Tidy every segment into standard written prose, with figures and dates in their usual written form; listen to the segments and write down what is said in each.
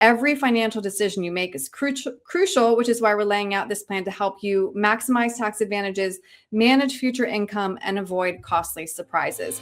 Every financial decision you make is crucial, which is why we're laying out this plan to help you maximize tax advantages, manage future income, and avoid costly surprises.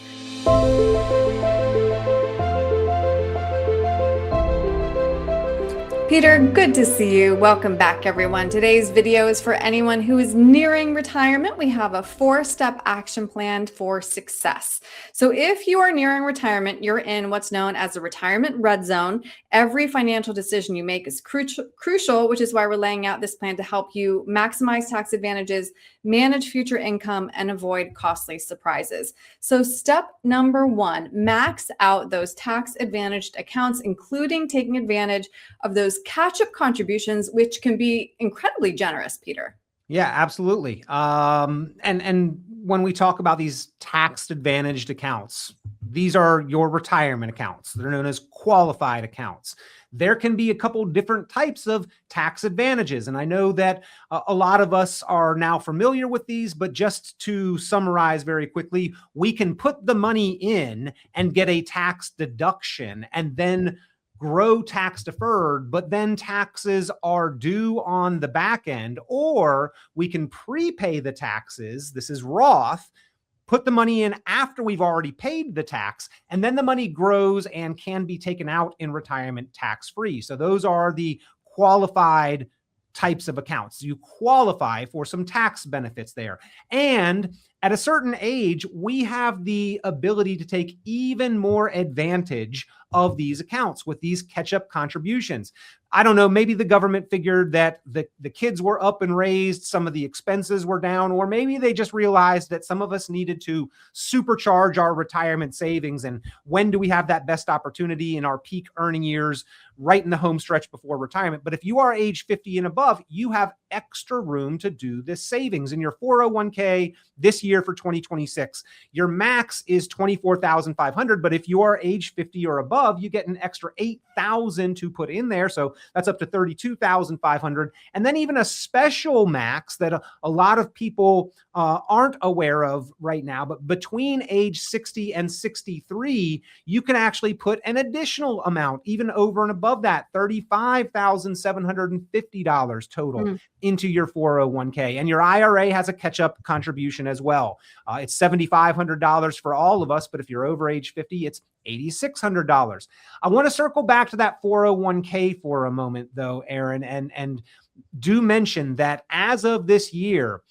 Peter, good to see you. Welcome back, everyone. Today's video is for anyone who is nearing retirement. We have a 4-step action plan for success. So if you are nearing retirement, you're in what's known as the retirement red zone. Every financial decision you make is crucial, which is why we're laying out this plan to help you maximize tax advantages, manage future income, and avoid costly surprises. So step number 1, max out those tax-advantaged accounts, including taking advantage of those catch-up contributions, which can be incredibly generous, Peter. Yeah, absolutely. And when we talk about these tax-advantaged accounts, these are your retirement accounts. They're known as qualified accounts. There can be a couple different types of tax advantages. And I know that a lot of us are now familiar with these, but just to summarize very quickly, we can put the money in and get a tax deduction and then grow tax deferred, but then taxes are due on the back end, or we can prepay the taxes. This is Roth. Put the money in after we've already paid the tax, and then the money grows and can be taken out in retirement tax-free. So those are the qualified types of accounts. You qualify for some tax benefits there. And at a certain age, we have the ability to take even more advantage of these accounts with these catch-up contributions. I don't know, maybe the government figured that the kids were up and raised, some of the expenses were down, or maybe they just realized that some of us needed to supercharge our retirement savings. And when do we have that best opportunity in our peak earning years, right in the home stretch before retirement? But if you are age 50 and above, you have extra room to do this savings in your 401k this year for 2026. Your max is $24,500, but if you are age 50 or above, you get an extra $8,000 to put in there. So that's up to $32,500. And then even a special max that a lot of people aren't aware of right now, but between age 60 and 63, you can actually put an additional amount, even over and above that, $35,750 total into your 401k. And your IRA has a catch-up contribution as well. It's $7,500 for all of us, but if you're over age 50, it's $8,600. I want to circle back to that 401k for a moment, though, Erin, and do mention that as of this year,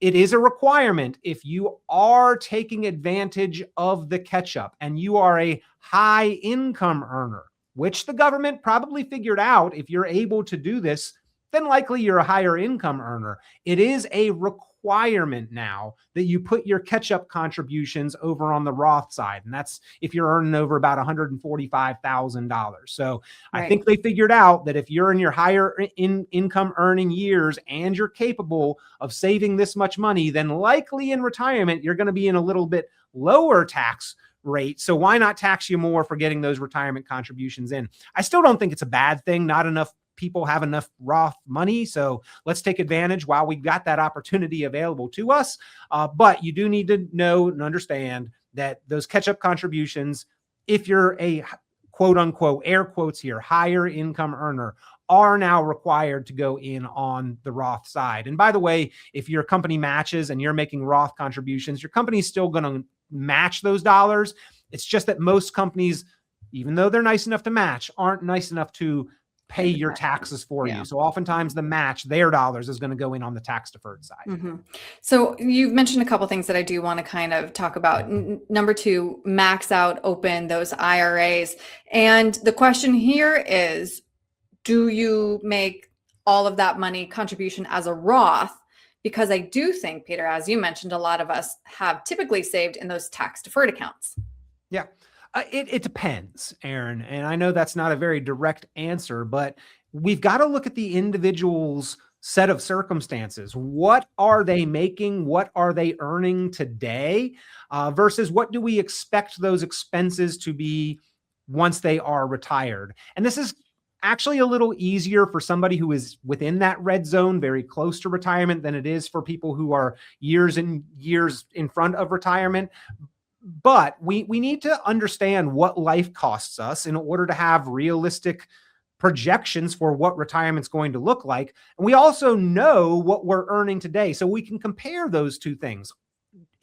it is a requirement if you are taking advantage of the catch-up and you are a high income earner, which the government probably figured out. If you're able to do this, then likely you're a higher income earner. It is a requirement now that you put your catch-up contributions over on the Roth side. And that's if you're earning over about $145,000. So right. I think they figured out that if you're in your higher income earning years and you're capable of saving this much money, then likely in retirement, you're going to be in a little bit lower tax rate. So why not tax you more for getting those retirement contributions in? I still don't think it's a bad thing. Not enough people have enough Roth money. So let's take advantage while we've got that opportunity available to us. But you do need to know and understand that those catch-up contributions, if you're a quote unquote, air quotes here, higher income earner, are now required to go in on the Roth side. And by the way, if your company matches and you're making Roth contributions, your company's still going to match those dollars. It's just that most companies, even though they're nice enough to match, aren't nice enough to pay your taxes for you. So oftentimes the match, their dollars, is going to go in on the tax deferred side. So you've mentioned a couple things that I do want to kind of talk about. Number 2, max out, open those IRAs. And the question here is, do you make all of that money contribution as a Roth? Because I do think, Peter, as you mentioned, a lot of us have typically saved in those tax deferred accounts. Yeah. It depends, Erin. And I know that's not a very direct answer, but we've got to look at the individual's set of circumstances. What are they making? What are they earning today? Versus what do we expect those expenses to be once they are retired? And this is actually a little easier for somebody who is within that red zone, very close to retirement, than it is for people who are years and years in front of retirement. But we need to understand what life costs us in order to have realistic projections for what retirement's going to look like. And we also know what we're earning today. So we can compare those two things.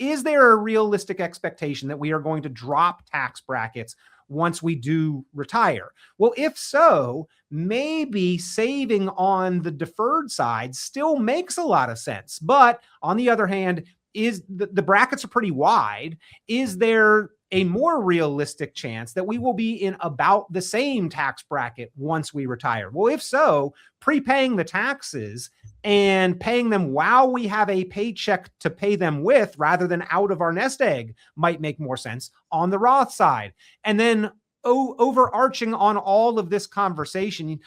Is there a realistic expectation that we are going to drop tax brackets once we do retire? Well, if so, maybe saving on the deferred side still makes a lot of sense. But on the other hand, is the brackets are pretty wide. Is there a more realistic chance that we will be in about the same tax bracket once we retire? Well, if so, prepaying the taxes and paying them while we have a paycheck to pay them with rather than out of our nest egg might make more sense on the Roth side. And then overarching on all of this conversation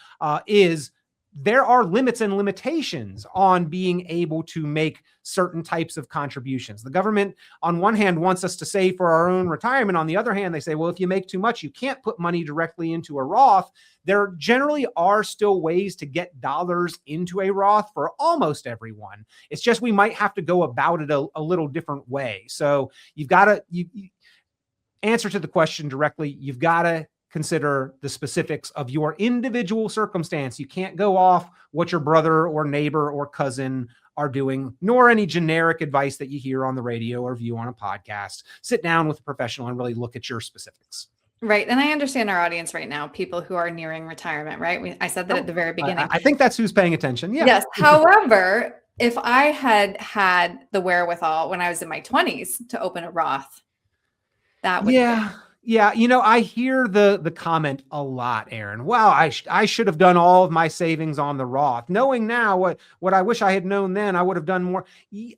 is there are limits and limitations on being able to make certain types of contributions. The government, on one hand, wants us to save for our own retirement. On the other hand, they say, well, if you make too much, you can't put money directly into a Roth. There generally are still ways to get dollars into a Roth for almost everyone. It's just we might have to go about it a little different way. So you've got to, answer to the question directly, you've got to consider the specifics of your individual circumstance. You can't go off what your brother or neighbor or cousin are doing, nor any generic advice that you hear on the radio or view on a podcast. Sit down with a professional and really look at your specifics. Right. And I understand our audience right now, people who are nearing retirement, right? I said that at the very beginning. I think that's who's paying attention. Yeah. Yes. However, if I had the wherewithal when I was in my 20s to open a Roth, that would Yeah. I hear the comment a lot, Erin. Wow, I should have done all of my savings on the Roth. Knowing now what I wish I had known then, I would have done more.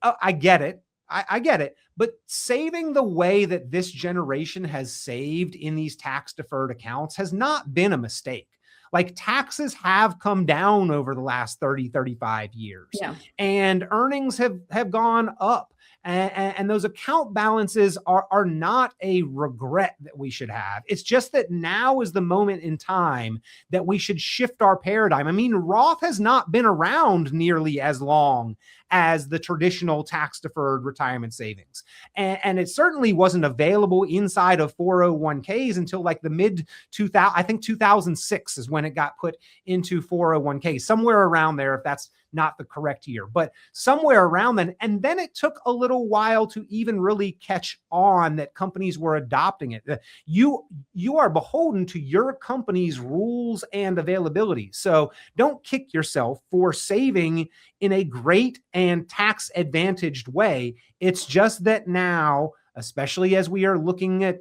I get it. I get it. But saving the way that this generation has saved in these tax deferred accounts has not been a mistake. Like, taxes have come down over the last 30, 35 years, and earnings have gone up. And those account balances are not a regret that we should have. It's just that now is the moment in time that we should shift our paradigm. I mean, Roth has not been around nearly as long as the traditional tax deferred retirement savings. And it certainly wasn't available inside of 401ks until like the mid 2000, I think 2006 is when it got put into 401ks, somewhere around there, if that's not the correct year, but somewhere around then. And then it took a little while to even really catch on that companies were adopting it. You are beholden to your company's rules and availability. So don't kick yourself for saving in a great and tax advantaged way. It's just that now, especially as we are looking at,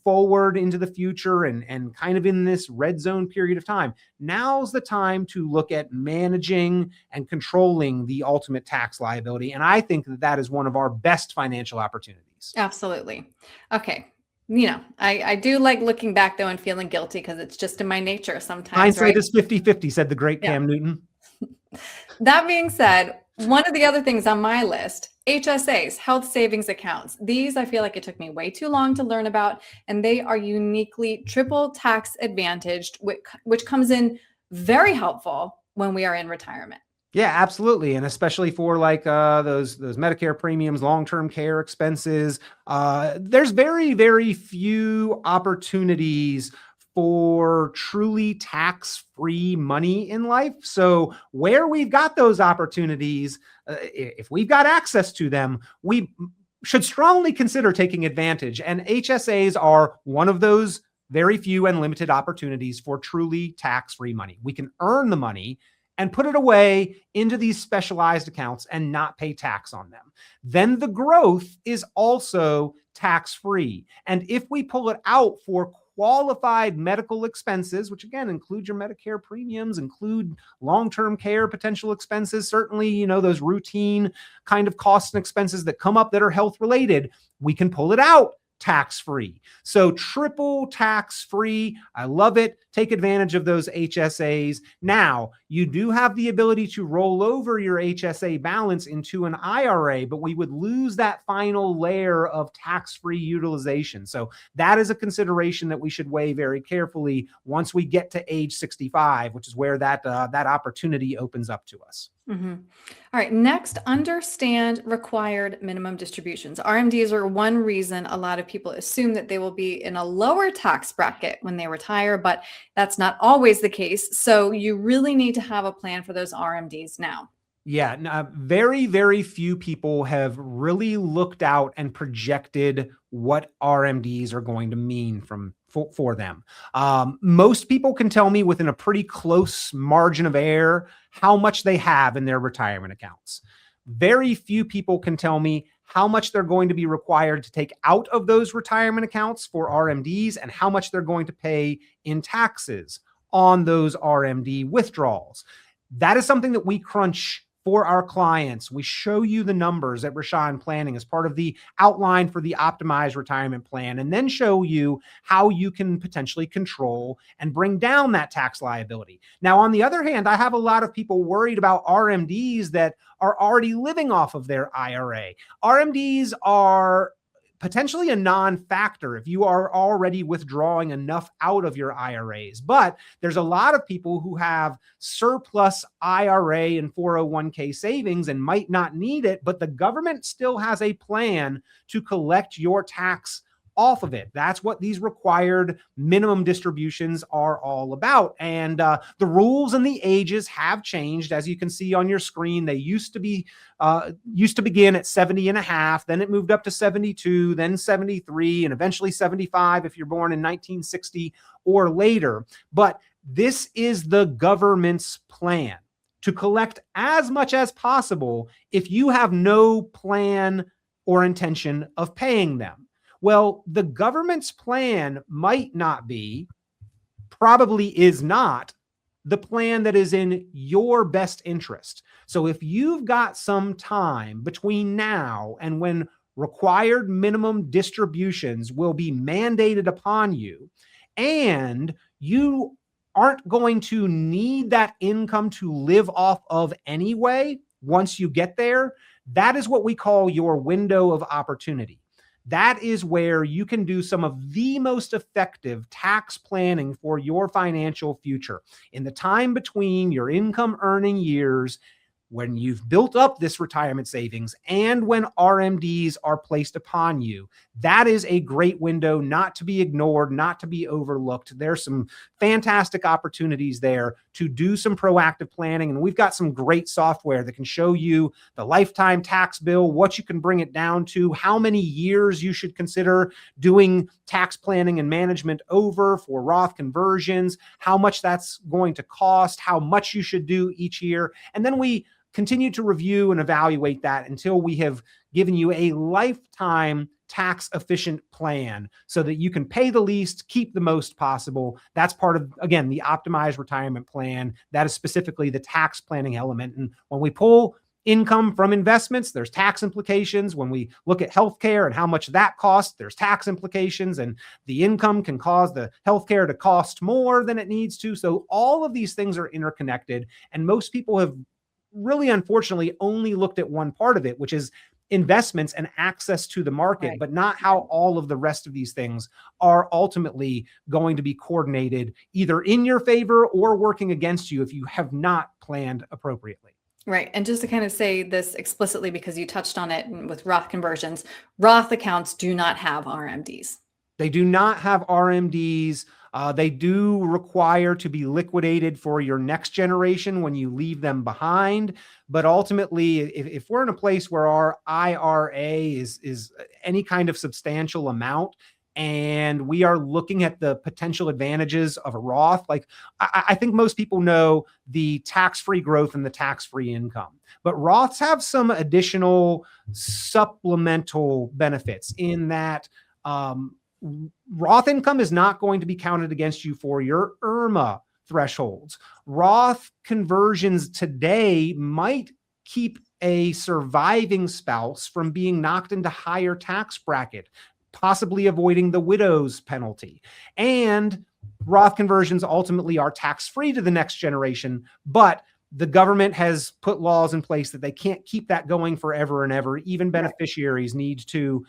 forward into the future and kind of in this red zone period of time, now's the time to look at managing and controlling the ultimate tax liability. And I think that is one of our best financial opportunities. Absolutely. Okay. I do like looking back though and feeling guilty because it's just in my nature sometimes. Hindsight is 50-50, said the great Cam Newton. That being said, one of the other things on my list, HSAs, health savings accounts. These, I feel like it took me way too long to learn about, and they are uniquely triple tax advantaged, which comes in very helpful when we are in retirement. Yeah, absolutely. And especially for like those Medicare premiums, long-term care expenses, there's very, very few opportunities for truly tax-free money in life. So where we've got those opportunities, if we've got access to them, we should strongly consider taking advantage. And HSAs are one of those very few and limited opportunities for truly tax-free money. We can earn the money and put it away into these specialized accounts and not pay tax on them. Then the growth is also tax-free. And if we pull it out for qualified medical expenses, which again include your Medicare premiums, include long-term care potential expenses, certainly, those routine kind of costs and expenses that come up that are health related, we can pull it out tax-free. So triple tax-free. I love it. Take advantage of those HSAs. Now, you do have the ability to roll over your HSA balance into an IRA, but we would lose that final layer of tax-free utilization. So that is a consideration that we should weigh very carefully once we get to age 65, which is where that opportunity opens up to us. Mm-hmm. All right. Next, understand required minimum distributions. RMDs are one reason a lot of people assume that they will be in a lower tax bracket when they retire, but that's not always the case. So you really need to have a plan for those RMDs now. Yeah, very, very few people have really looked out and projected what RMDs are going to mean for them. Most people can tell me within a pretty close margin of error how much they have in their retirement accounts. Very few people can tell me how much they're going to be required to take out of those retirement accounts for RMDs and how much they're going to pay in taxes on those RMD withdrawals. That is something that we crunch for our clients. We show you the numbers at Richon Planning as part of the outline for the optimized retirement plan, and then show you how you can potentially control and bring down that tax liability. Now, on the other hand, I have a lot of people worried about RMDs that are already living off of their IRA. RMDs are potentially a non-factor if you are already withdrawing enough out of your IRAs. But there's a lot of people who have surplus IRA and 401k savings and might not need it, but the government still has a plan to collect your tax off of it. That's what these required minimum distributions are all about. And the rules and the ages have changed. As you can see on your screen, they used to begin at 70 and a half, then it moved up to 72, then 73, and eventually 75 if you're born in 1960 or later. But this is the government's plan to collect as much as possible if you have no plan or intention of paying them. Well, the government's plan might not be, probably is not, the plan that is in your best interest. So if you've got some time between now and when required minimum distributions will be mandated upon you, and you aren't going to need that income to live off of anyway, once you get there, that is what we call your window of opportunity. That is where you can do some of the most effective tax planning for your financial future. In the time between your income earning years, when you've built up this retirement savings, and when RMDs are placed upon you, that is a great window not to be ignored, not to be overlooked. There's some fantastic opportunities there to do some proactive planning. And we've got some great software that can show you the lifetime tax bill, what you can bring it down to, how many years you should consider doing tax planning and management over for Roth conversions, how much that's going to cost, how much you should do each year. And then we continue to review and evaluate that until we have given you a lifetime tax efficient plan so that you can pay the least, keep the most possible. That's part of, again, the optimized retirement plan. That is specifically the tax planning element. And when we pull income from investments, there's tax implications. When we look at healthcare and how much that costs, there's tax implications, and the income can cause the healthcare to cost more than it needs to. So all of these things are interconnected, and most people have really, unfortunately, only looked at one part of it, which is investments and access to the market, right, but not how all of the rest of these things are ultimately going to be coordinated either in your favor or working against you if you have not planned appropriately. Right. And just to kind of say this explicitly, because you touched on it with Roth conversions, Roth accounts do not have RMDs. They do not have RMDs. They do require to be liquidated for your next generation when you leave them behind. But ultimately, if we're in a place where our IRA is any kind of substantial amount, and we are looking at the potential advantages of a Roth, like I think most people know the tax-free growth and the tax-free income, but Roths have some additional supplemental benefits in that Roth income is not going to be counted against you for your IRMA thresholds. Roth conversions today might keep a surviving spouse from being knocked into higher tax bracket, possibly avoiding the widow's penalty. And Roth conversions ultimately are tax-free to the next generation, but the government has put laws in place that they can't keep that going forever and ever. Even beneficiaries need to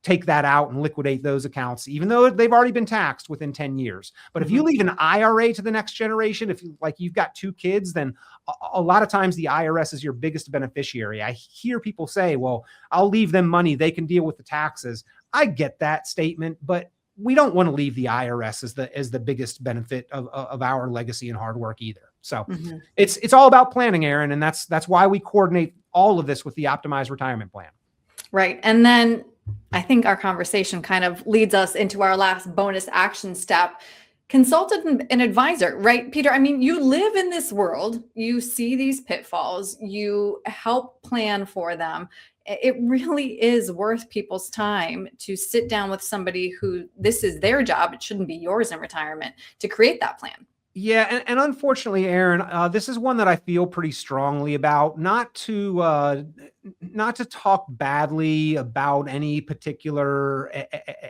take that out and liquidate those accounts, even though they've already been taxed within 10 years. But if you leave an IRA to the next generation, if you've got 2 kids, then a lot of times the IRS is your biggest beneficiary. I hear people say, well, I'll leave them money, they can deal with the taxes. I get that statement, but we don't want to leave the IRS as the biggest benefit of our legacy and hard work either. So it's all about planning, Erin. And that's why we coordinate all of this with the optimized retirement plan. Right. And then I think our conversation kind of leads us into our last bonus action step. Consult an advisor, right, Peter? I mean, you live in this world, you see these pitfalls, you help plan for them. It really is worth people's time to sit down with somebody who this is their job. It shouldn't be yours in retirement to create that plan. Yeah, and unfortunately, Erin, this is one that I feel pretty strongly about. Not to talk badly about any particular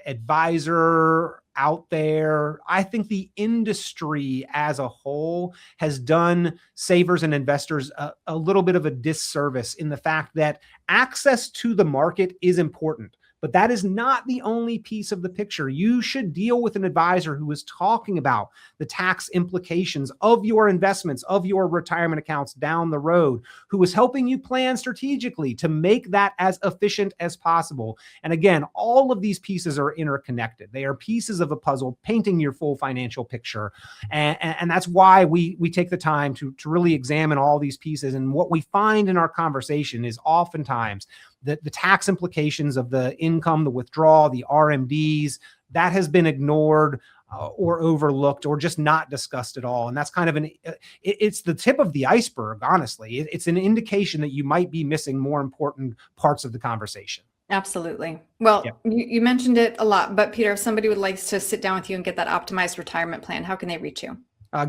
advisor out there. I think the industry as a whole has done savers and investors a little bit of a disservice in the fact that access to the market is important. But that is not the only piece of the picture. You should deal with an advisor who is talking about the tax implications of your investments, of your retirement accounts down the road, who is helping you plan strategically to make that as efficient as possible. And again, all of these pieces are interconnected. They are pieces of a puzzle painting your full financial picture. And that's why we take the time to really examine all these pieces. And what we find in our conversation is oftentimes the tax implications of the income, the withdrawal, the RMDs, that has been ignored or overlooked or just not discussed at all. And that's kind of it's the tip of the iceberg, honestly. It's an indication that you might be missing more important parts of the conversation. Absolutely. Well, you mentioned it a lot, but Peter, if somebody would like to sit down with you and get that optimized retirement plan, how can they reach you?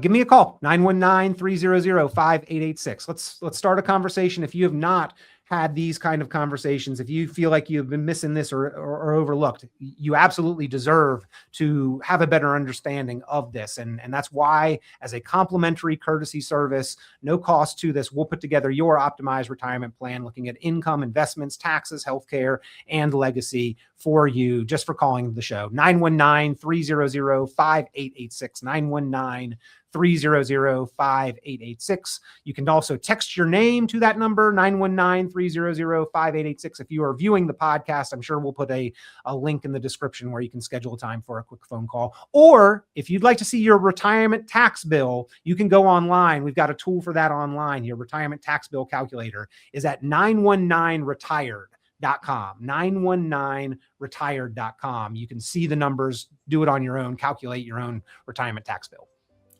Give me a call, 919-300-5886. Let's start a conversation. If you have not had these kind of conversations, if you feel like you've been missing this or overlooked, you absolutely deserve to have a better understanding of this. And that's why, as a complimentary courtesy service, no cost to this, we'll put together your optimized retirement plan, looking at income, investments, taxes, healthcare, and legacy for you, just for calling the show. 919-300-5886, 919-300-5886. You can also text your name to that number, 919-300-5886. If you are viewing the podcast, I'm sure we'll put a link in the description where you can schedule a time for a quick phone call. Or if you'd like to see your retirement tax bill, you can go online. We've got a tool for that online. Your retirement tax bill calculator is at 919retired.com, 919retired.com. You can see the numbers, do it on your own, calculate your own retirement tax bill.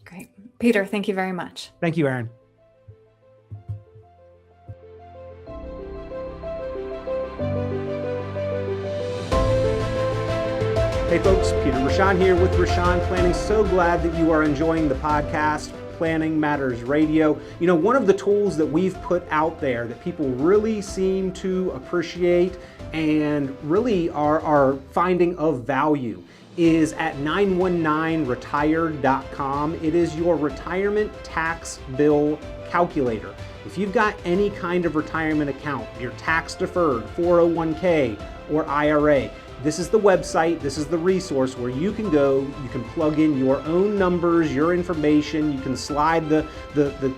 Great. Peter, thank you very much. Thank you, Erin. Hey folks, Peter Richon here with Richon Planning. So glad that you are enjoying the podcast, Planning Matters Radio. You know, one of the tools that we've put out there that people really seem to appreciate and really are finding of value is at 919retired.com. It is your retirement tax bill calculator. If you've got any kind of retirement account, your tax deferred, 401k or IRA, this is the website, this is the resource where you can go, you can plug in your own numbers, your information, you can slide the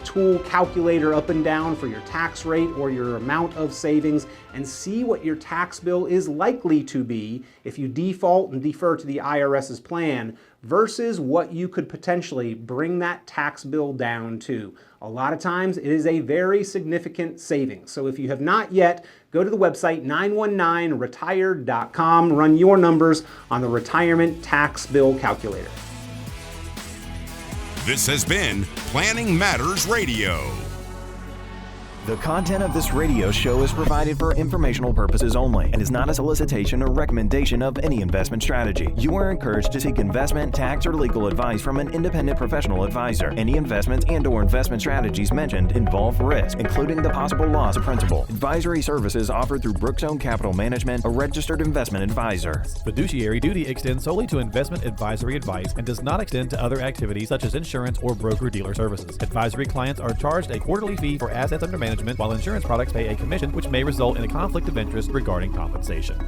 tool calculator up and down for your tax rate or your amount of savings and see what your tax bill is likely to be if you default and defer to the IRS's plan versus what you could potentially bring that tax bill down to. A lot of times it is a very significant savings. So if you have not yet, go to the website 919retired.com, run your numbers on the retirement tax bill calculator. This has been Planning Matters Radio. The content of this radio show is provided for informational purposes only and is not a solicitation or recommendation of any investment strategy. You are encouraged to seek investment, tax, or legal advice from an independent professional advisor. Any investments and/or investment strategies mentioned involve risk, including the possible loss of principal. Advisory services offered through Brookzone Capital Management, a registered investment advisor. Fiduciary duty extends solely to investment advisory advice and does not extend to other activities such as insurance or broker-dealer services. Advisory clients are charged a quarterly fee for assets under management, while insurance products pay a commission, which may result in a conflict of interest regarding compensation.